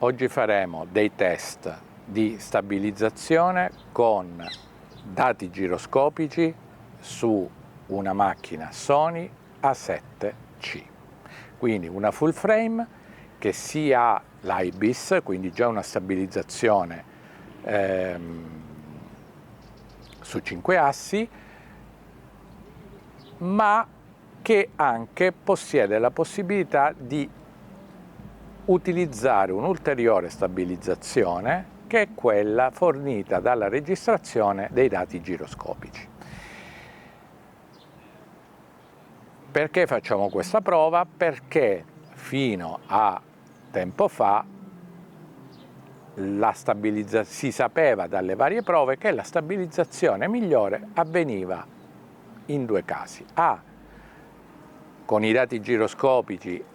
Oggi faremo dei test di stabilizzazione con dati giroscopici su una macchina Sony A7C, quindi una full frame che sia ha l'IBIS, quindi già una stabilizzazione su 5 assi, ma che anche possiede la possibilità di utilizzare un'ulteriore stabilizzazione che è quella fornita dalla registrazione dei dati giroscopici. Perché facciamo questa prova? Perché fino a tempo fa si sapeva dalle varie prove che la stabilizzazione migliore avveniva in due casi: con i dati giroscopici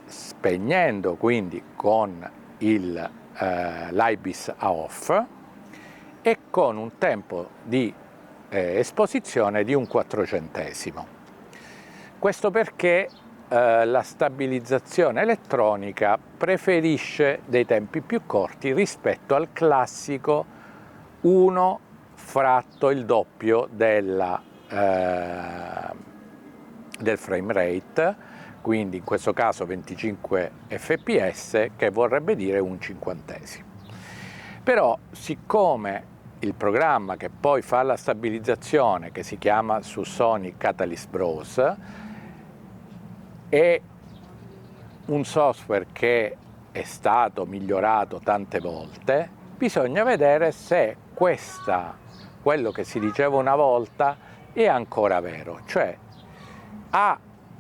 spegnendo, quindi con l'IBIS a off, e con un tempo di esposizione di un 400°. Questo perché la stabilizzazione elettronica preferisce dei tempi più corti rispetto al classico 1 fratto il doppio del frame rate, quindi in questo caso 25 fps, che vorrebbe dire un 50°. Però siccome il programma che poi fa la stabilizzazione, che si chiama su Sony Catalyst Bros, è un software che è stato migliorato tante volte, bisogna vedere se quello che si diceva una volta è ancora vero. Cioè,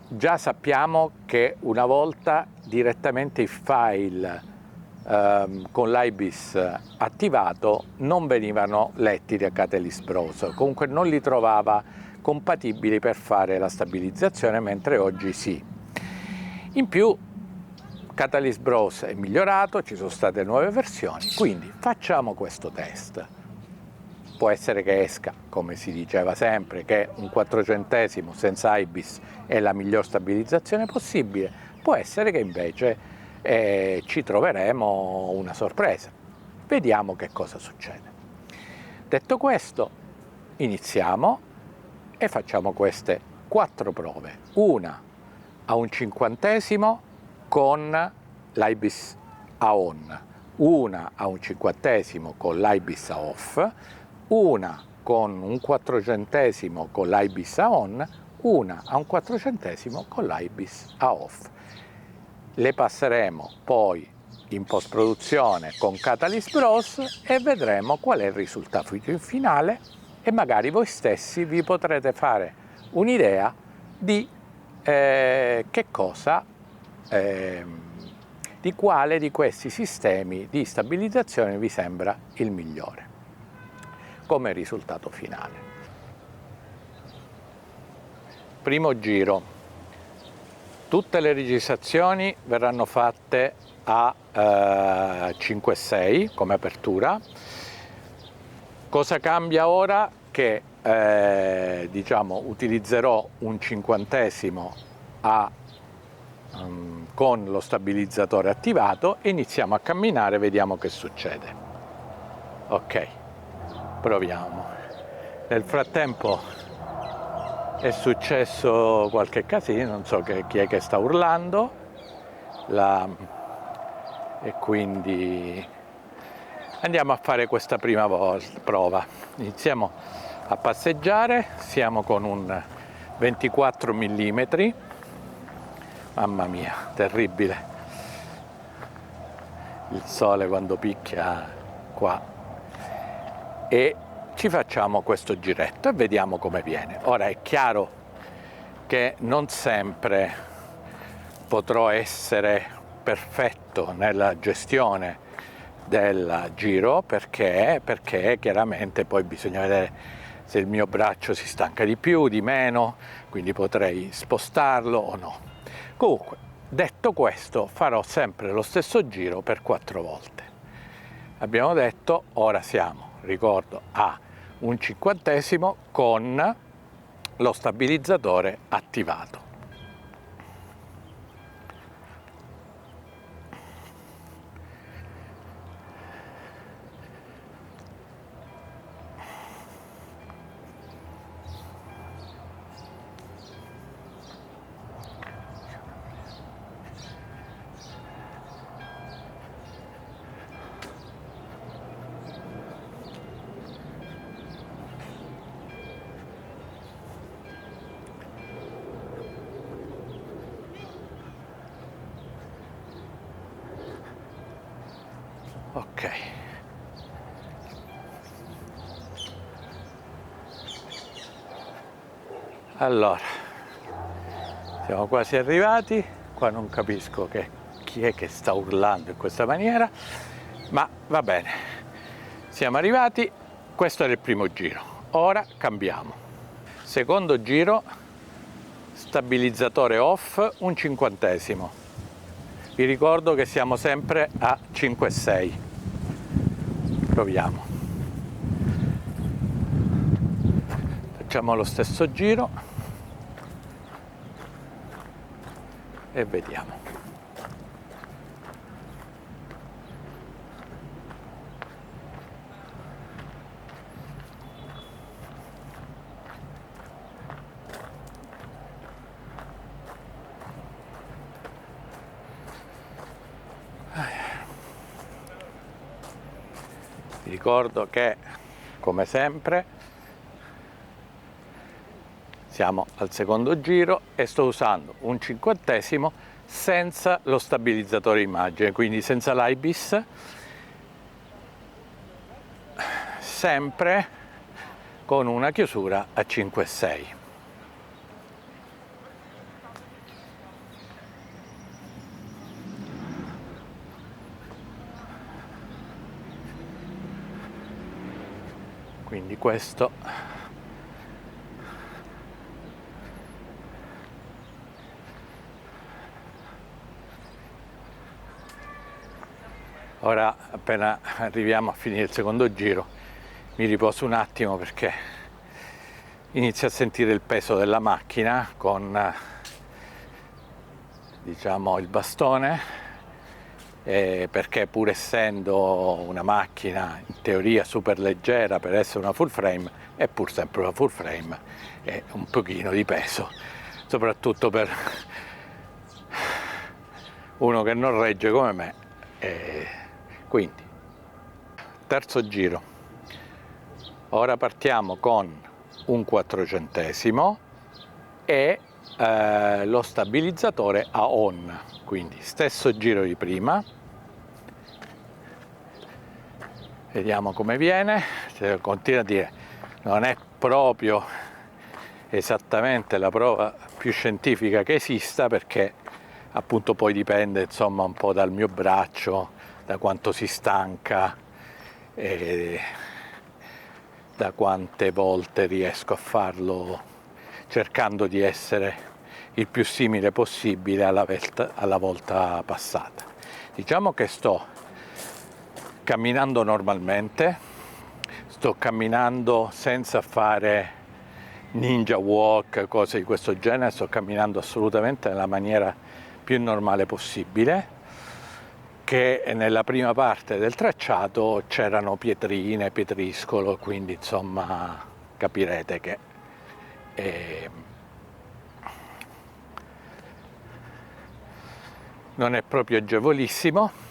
già sappiamo che una volta direttamente i file con l'IBIS attivato non venivano letti da Catalyst Bros, comunque non li trovava compatibili per fare la stabilizzazione, mentre oggi sì. In più Catalyst Bros è migliorato, ci sono state nuove versioni, quindi facciamo questo test. Può essere che esca, come si diceva sempre, che un 400° senza IBIS è la miglior stabilizzazione possibile, può essere che invece ci troveremo una sorpresa. Vediamo che cosa succede. Detto questo, iniziamo e facciamo queste 4 prove. Una a un 50° con l'IBIS a on, una a un 50° con l'IBIS a off, una con un 400° con l'IBIS a on, una a un 400° con l'IBIS a off. Le passeremo poi in post-produzione con Catalyst Bros e vedremo qual è il risultato finale, e magari voi stessi vi potrete fare un'idea di di quale di questi sistemi di stabilizzazione vi sembra il migliore come risultato finale. Primo giro. Tutte le registrazioni verranno fatte a 5.6 come apertura. Cosa cambia ora? Che utilizzerò un 50° con lo stabilizzatore attivato e iniziamo a camminare, vediamo che succede. Ok, proviamo. Nel frattempo è successo qualche casino, non so chi è che sta urlando, e quindi andiamo a fare questa prima prova. Iniziamo a passeggiare, siamo con un 24 mm, mamma mia, terribile, il sole quando picchia qua, e ci facciamo questo giretto e vediamo come viene. Ora è chiaro che non sempre potrò essere perfetto nella gestione del giro, perché chiaramente poi bisogna vedere se il mio braccio si stanca di più, di meno, quindi potrei spostarlo o no. Comunque, detto questo, farò sempre lo stesso giro per 4 volte. Abbiamo detto, ora siamo, ricordo, a un 50° con lo stabilizzatore attivato. Ok. Allora, siamo quasi arrivati. Qua non capisco chi è che sta urlando in questa maniera, ma va bene. Siamo arrivati, questo era il primo giro. Ora cambiamo. Secondo giro, stabilizzatore off, un 50°. Vi ricordo che siamo sempre a 5,6. Proviamo. Facciamo lo stesso giro e vediamo. Vi ricordo che, come sempre, siamo al secondo giro e sto usando un 50° senza lo stabilizzatore immagine, quindi senza l'IBIS, sempre con una chiusura a 5,6. Quindi questo ora, appena arriviamo a finire il secondo giro, mi riposo un attimo perché inizio a sentire il peso della macchina con, diciamo, il bastone, perché pur essendo una macchina in teoria super leggera per essere una full frame, è pur sempre una full frame e un pochino di peso, soprattutto per uno che non regge come me. Quindi terzo giro, ora partiamo con un 400° e lo stabilizzatore a on, quindi stesso giro di prima. Vediamo come viene. Continua a dire non è proprio esattamente la prova più scientifica che esista, perché appunto poi dipende, insomma, un po' dal mio braccio, da quanto si stanca e da quante volte riesco a farlo, cercando di essere il più simile possibile alla volta passata. Diciamo che sto camminando normalmente, sto camminando senza fare ninja walk, cose di questo genere, sto camminando assolutamente nella maniera più normale possibile, che nella prima parte del tracciato c'erano pietrine, pietriscolo, quindi insomma capirete che non è proprio agevolissimo,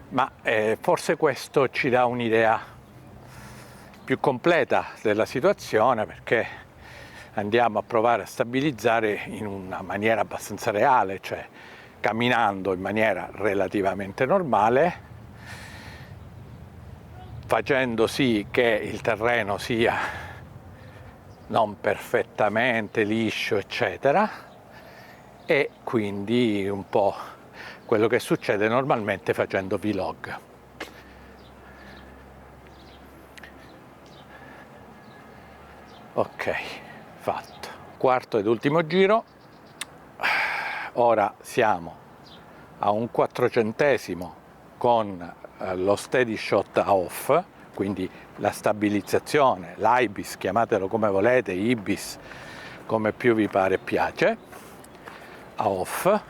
ma forse questo ci dà un'idea più completa della situazione, perché andiamo a provare a stabilizzare in una maniera abbastanza reale, cioè camminando in maniera relativamente normale, facendo sì che il terreno sia non perfettamente liscio, eccetera, e quindi un po' quello che succede normalmente facendo vlog. Ok, fatto. Quarto ed ultimo giro. Ora siamo a un 400° con lo steady shot a off, quindi la stabilizzazione, l'IBIS, chiamatelo come volete, IBIS, come più vi pare e piace, a off,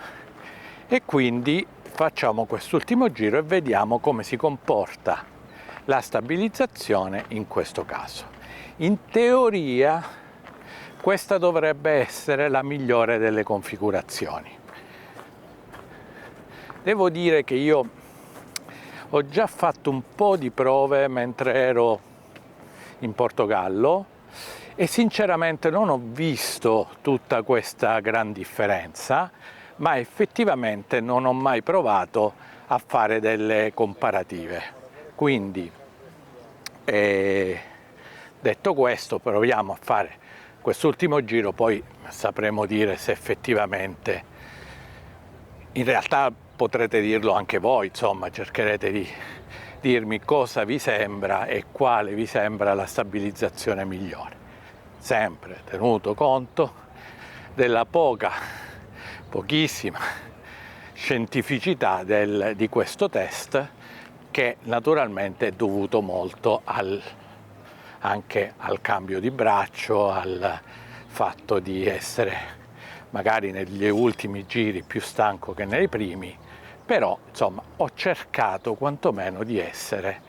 e quindi facciamo quest'ultimo giro e vediamo come si comporta la stabilizzazione in questo caso. In teoria questa dovrebbe essere la migliore delle configurazioni. Devo dire che io ho già fatto un po' di prove mentre ero in Portogallo e sinceramente non ho visto tutta questa gran differenza, ma effettivamente non ho mai provato a fare delle comparative. Quindi detto questo, proviamo a fare quest'ultimo giro, poi sapremo dire se effettivamente, in realtà potrete dirlo anche voi, insomma, cercherete di dirmi cosa vi sembra e quale vi sembra la stabilizzazione migliore, sempre tenuto conto della pochissima scientificità di questo test, che naturalmente è dovuto molto anche al cambio di braccio, al fatto di essere magari negli ultimi giri più stanco che nei primi, però insomma ho cercato quantomeno di essere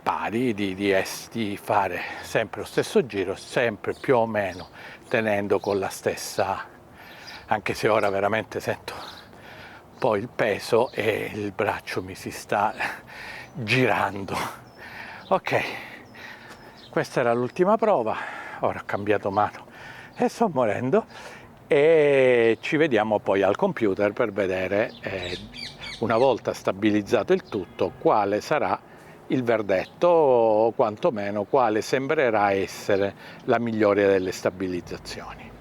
pari, di fare sempre lo stesso giro, sempre più o meno tenendo con la stessa, anche se ora veramente sento un po' il peso e il braccio mi si sta girando. Ok, questa era l'ultima prova, ora ho cambiato mano e sto morendo, e ci vediamo poi al computer per vedere, una volta stabilizzato il tutto, quale sarà il verdetto, o quantomeno quale sembrerà essere la migliore delle stabilizzazioni.